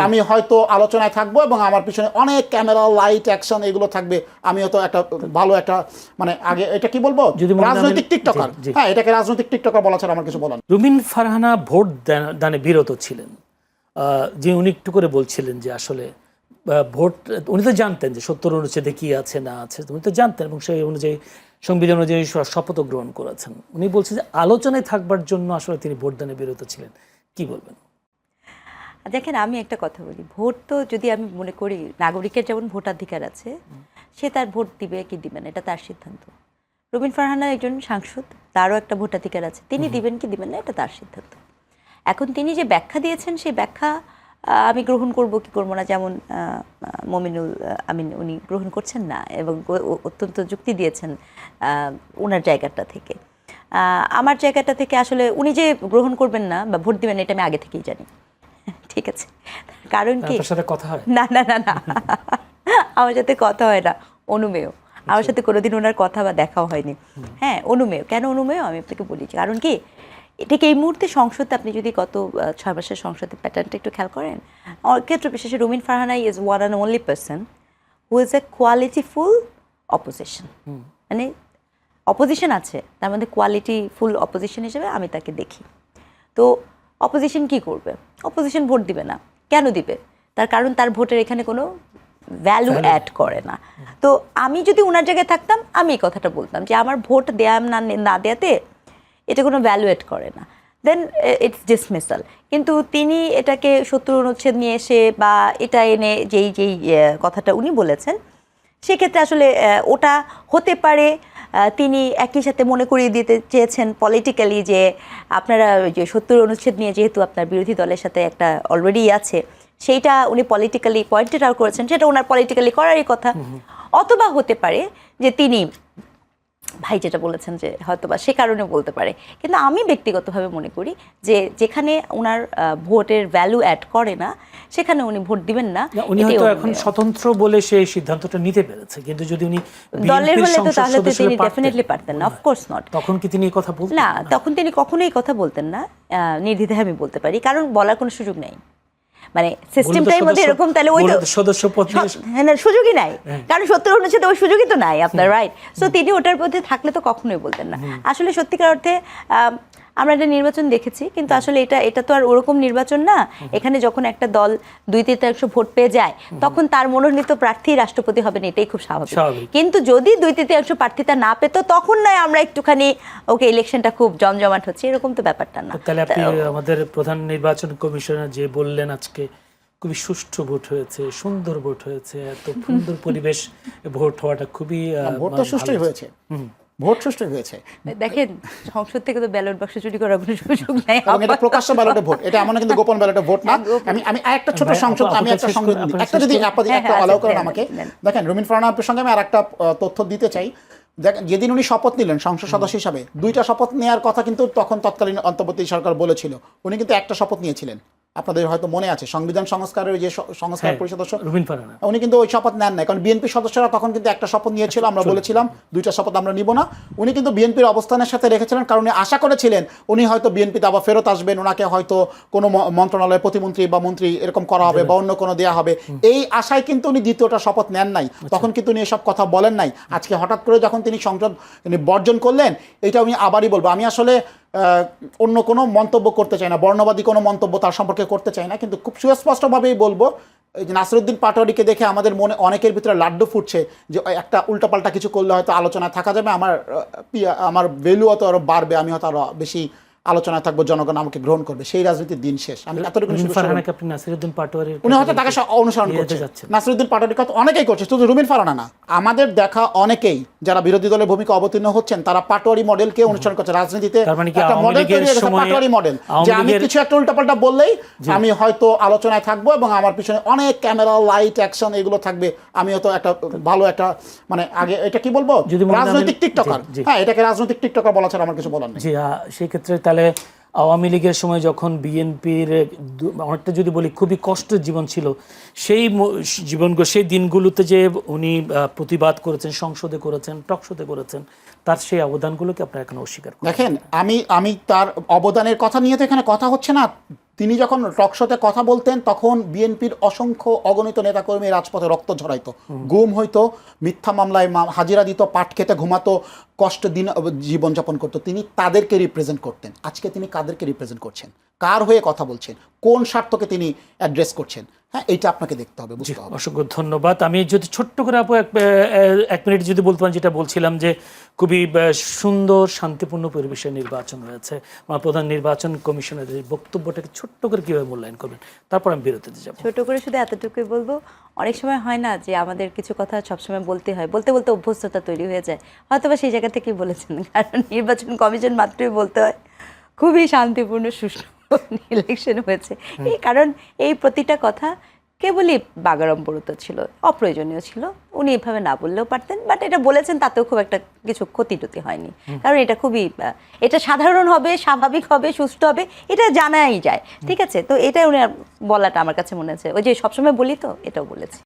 আমি হয়তো আলোচনায় থাকবো এবং আমার পিছনে অনেক ক্যামেরা লাইট অ্যাকশন এগুলো থাকবে, আমি হয়তো একটা ভালো একটা মানে আগে এটা কি বলবো রাজনৈতিক টিকটকার, হ্যাঁ এটাকে রাজনৈতিক টিকটকার বলা ছাড়া আমার কিছু বলার নেই। রুমিন ফারহানা ভোট দানে বিরত ছিলেন, যে উনি একটু করে বলছিলেন যে আসলে ভোট, উনি তো জানতেন যে 70 অনুচ্ছেদে কি আছে না আছে, উনি তো জানতেন এবং সেই অনুযায়ী সংবিধান অনুযায়ী শপথ গ্রহণ করেছেন। উনি বলছেন যে আলোচনায় থাকবার জন্য আসলে তিনি ভোটদানে বিরত ছিলেন, কি বলবেন? দেখেন আমি একটা কথা বলি, ভোট তো যদি আমি মনে করি নাগরিকের যেমন ভোটাধিকার আছে, সে তার ভোট দিবে কি দিবে না এটা তার সিদ্ধান্ত। রুমিন ফারহানা একজন সাংসদ, তারও একটা ভোটাধিকার আছে, তিনি দিবেন কি দিবেন না এটা তার সিদ্ধান্ত। এখন তিনি যে ব্যাখ্যা দিয়েছেন সেই ব্যাখ্যা আমি গ্রহণ করব কি করবো না, যেমন মমিনুল আমিন উনি গ্রহণ করছেন না এবং অত্যন্ত যুক্তি দিয়েছেন ওনার জায়গাটা থেকে। আমার জায়গাটা থেকে আসলে উনি যে গ্রহণ করবেন না বা ভোট দিবেন এটা আমি আগে থেকেই জানি, ঠিক আছে। কারণ কি কথা হয় না না না না আমার সাথে কথা হয় না, অনুমেয়, আমার সাথে কোনোদিন ওনার কথা বা দেখাও হয়নি। হ্যাঁ অনুমেয়, কেন অনুমেয় আমি আপনাকে বলি, কারণ কি এটাকে এই মুহূর্তে সংসদে আপনি যদি গত 6 মাসের সংসদের প্যাটার্নটা একটু খেয়াল করেন, ক্ষেত্র বিশেষে Rumin Farhana is one and only person who is a qualityful opposition. মানে অপোজিশন আছে, তার মধ্যে কোয়ালিটিফুল অপোজিশন হিসেবে আমি তাকে দেখি। তো অপোজিশন কি করবে? অপোজিশন ভোট দিবে না। কেন দিবে? তার কারণ তার ভোটের এখানে কোনো ভ্যালু অ্যাড করে না। তো আমি যদি ওনার জায়গায় থাকতাম আমি এই কথাটা বলতাম যে আমার ভোট দেয়া না দেয়াতে এটা কোনো ভ্যালু অ্যাড করে না, দেন ইটস ডিসমিসাল। কিন্তু তিনি এটাকে 70 অনুচ্ছেদ নিয়ে এসে বা এটা এনে যেই কথাটা উনি বলেছেন, সেক্ষেত্রে আসলে ওটা হতে পারে তিনি একই সাথে মনে করিয়ে দিতে চেয়েছেন পলিটিক্যালি যে আপনারা যে 70 অনুচ্ছেদ নিয়ে যেহেতু আপনার বিরোধী দলের সাথে একটা অলরেডি আছে, সেইটা উনি পলিটিক্যালি পয়েন্টেড আউট করেছেন, সেটা ওনার পলিটিক্যালি করারই কথা। অথবা হতে পারে যে তিনি ভাই যেটা বলেছেন যে হয়তোবা সে কারণে বলতে পারে। কিন্তু আমি ব্যক্তিগতভাবে মনে করি যে যেখানে ওনার ভোটের ভ্যালু অ্যাড করে না সেখানে উনি ভোট দিবেন না। উনি হয়তো এখন স্বতন্ত্র বলে সেই সিদ্ধান্তটা নিতে পেরেছে, কিন্তু যদি উনি দলের হলে তো তাহলে তো তিনি ডেফিনেটলি পারতেন না, অফকোর্স নট। তখন কি তিনি এই কথা বলতেন না? তখন তিনি কখনোই এই কথা বলতেন না, নির্দ্বিধায় আমি বলতে পারি, কারণ বলার কোনো সুযোগ নেই। মানে সিস্টেমটার মধ্যে এরকম, তাহলে ওই তো সদস্য পদ সুযোগই নাই, কারণ 70 অনুচ্ছেদে ওই সুযোগই তো নাই আপনার, রাইট? সো তিনি ওটার মধ্যে থাকলে তো কখনোই বলতেন না। আসলে সত্যিকার অর্থে আমরা একটা নির্বাচন দেখেছি, কিন্তু আসলে এটা তো আর ওরকম নির্বাচন না। এখানে যখন একটা দল 2/3 ভোট পেয়ে যায় তখন তার মনোনীত প্রার্থী রাষ্ট্রপতি হবেন, এটাই খুব স্বাভাবিক। কিন্তু যদি 2/3 প্রার্থীতা না পেত তখন নয় আমরা একটুখানি ওকে ইলেকশনটা খুব জমজমাট হচ্ছে, এরকম তো ব্যাপারটা না। তাহলে আপনি আমাদের প্রধান নির্বাচন কমিশনার যে বললেন আজকে খুবই সুষ্ঠু ভোট হয়েছে, সুন্দর ভোট হয়েছে, এত সুন্দর পরিবেশ, ভোট হওয়াটা খুবই ভোট তো সুষ্ঠুই হয়েছে, ভোট সুষ্ঠু হয়েছে। দেখেন সংসদ থেকে তো ব্যালট বাক্স চুরি করার কোনো সুযোগ নাই, এটা প্রকাশ্য ব্যালটে ভোট, এটা এমন কিন্তু গোপন ব্যালটে ভোট না। আমি একটা ছোট সংসদ, আমি একটা সংযোগ একটা যদি একটা অ্যালাউ করেন আমাকে। দেখেন রুমিন ফারহানার প্রসঙ্গে আমি আরেকটা তথ্য দিতে চাই। দেখেন যেদিন উনি শপথ নিলেন সংসদ সদস্য হিসাবে, 2টা শপথ নেওয়ার কথা কিন্তু তখন তৎকালীন অন্তর্বর্তী সরকার বলেছিল, উনি কিন্তু একটা শপথ নিয়েছিলেন। আপনাদের হয়তো মনে আছে সংবিধান সংস্কারের যে সংস্কার পরিষদ সদস্য উনি কিন্তু ওই শপথ নেন নাই, কারণ বিএনপি সদস্যরা তখন কিন্তু একটা শপথ নিয়েছিল, আমরা বলেছিলাম 2টা শপথ আমরা নিব না। উনি কিন্তু বিএনপির অবস্থানের সাথে রেখেছিলেন, কারণ উনি আশা করেছিলেন উনি হয়তো বিএনপিতে আবার ফেরত আসবেন, ওনাকে হয়তো কোনো মন্ত্রণালয়ের প্রতিমন্ত্রী বা মন্ত্রী এরকম করা হবে বা অন্য কোনো দেওয়া হবে, এই আশায় কিন্তু উনি 2টা শপথ নেন নাই। তখন কিন্তু উনি এসব কথা বলেন নাই। আজকে হঠাৎ করে যখন তিনি সংসদ বর্জন করলেন, এটা আমি আবারই বলবো, আমি আসলে অন্য কোনো মন্তব্য করতে চাই না, বর্ণবাদী কোনো মন্তব্য তার সম্পর্কে করতে চাই না, কিন্তু খুব সুস্পষ্টভাবেই বলবো নাসিরউদ্দিন পাটোয়ারিকে দেখে আমাদের মনে অনেকের ভিতরে লাড্ডু ফুটছে যে একটা উল্টাপাল্টা কিছু করলে হয়তো আলোচনায় থাকা যাবে, আমার ভ্যালু হয়তো আরও বাড়বে, আমি হয়তো আরও বেশি আলোচনায় থাকবো, জনগণ আমাকে গ্রহণ করবে, সেই রাজনীতির দিন শেষ। আমি এতটুকু উনি হয়তো তাকে অনুসরণ করছে, নাসিরউদ্দিন পাটোয়ারির কথা অনেকেই করছে, শুধু রুমিন ফারহানা না, আমাদের দেখা অনেকেই যারা বিরোধী দলের ভূমিকা অবতীর্ণ হচ্ছেন তারা পাটোয়ারি মডেলকে অনুসরণ করছে। রাজনীতিতে একটা মডেল তৈরি হয়ে গেছে, পাটোয়ারি মডেল, যে আমি কিছু একটা উল্টাপাল্টা বললেই আমি হয়তো আলোচনায় থাকবো এবং আমার পিছনে অনেক ক্যামেরা লাইট অ্যাকশন এগুলো থাকবে, আমি হয়তো একটা ভালো একটা মানে আগে এটা কি বলবো রাজনৈতিক টিকটকার, হ্যাঁ এটাকে রাজনৈতিক টিকটকার বলা ছাড়া আমার কিছু বলার নেই। সেই ক্ষেত্রে তাহলে আওয়ামী লীগের সময় যখন বিএনপির অনেকটা যদি বলি খুবই কষ্টের জীবন ছিল, সেই সেই দিনগুলোতে যে উনি প্রতিবাদ করেছেন, সংসদে করেছেন, টকশোতে করেছেন, তার সেই অবদানগুলোকে আপনারা এখন অস্বীকার করেন? দেখেন আমি তার অবদানের কথা নিয়ে তো এখানে কথা হচ্ছে না, তিনি যখন টকশোতে কথা বলতেন তখন বিএনপির অসংখ্য অগণিত নেতাকর্মী রাজপথে রক্ত ঝরাইতো, গুম হইতো, মিথ্যা মামলায় হাজিরা দিত, পাট খেতে ঘুমাতো, কষ্ট দিন জীবনযাপন করতো। তিনি তাদেরকে রিপ্রেজেন্ট করতেন। আজকে তিনি কাদেরকে রিপ্রেজেন্ট করছেন, কার হয়ে কথা বলছেন, কোন স্বার্থকে তিনি অ্যাড্রেস করছেন, হ্যাঁ এইটা আপনাকে দেখতে হবে, বুঝতে হবে। অসংখ্য ধন্যবাদ। আমি যদি ছোট্ট করে আপু এক মিনিট যদি বলতে পারেন, যেটা বলছিলাম যে খুবই সুন্দর শান্তিপূর্ণ পরিবেশে নির্বাচন হয়েছে, আমার প্রধান নির্বাচন কমিশনের এই বক্তব্যটাকে ছোট্ট করে কীভাবে মূল্যায়ন করবেন, তারপর আমি বিরতিতে যাব। ছোট করে শুধু এতটুকুই বলবো, অনেক সময় হয় না যে আমাদের কিছু কথা সবসময় বলতে হয়, বলতে বলতে অভ্যস্ততা তৈরি হয়ে যায়, হয়তো বা সেই জায়গা থেকেই বলেছেন, কারণ নির্বাচন কমিশন মাত্রই বলতে হয় খুবই শান্তিপূর্ণ সুষ্ঠু ইলেকশন হয়েছে। এই কারণ এই প্রতিটা কথা কেবলই বাগাড়ম্বরতা ছিল, অপ্রয়োজনীয় ছিল। উনি এভাবে না বললেও পারতেন, বাট এটা বলেছেন, তাতেও খুব একটা কিছু ক্ষতি হয়নি। কারণ এটা খুবই, এটা সাধারণ হবে, স্বাভাবিক হবে, সুস্থ হবে, এটা জানাই যায়। ঠিক আছে, তো এটা উনি বলাটা আমার কাছে মনে হচ্ছে, ওই যে সবসময় বলি তো, এটাও বলেছি।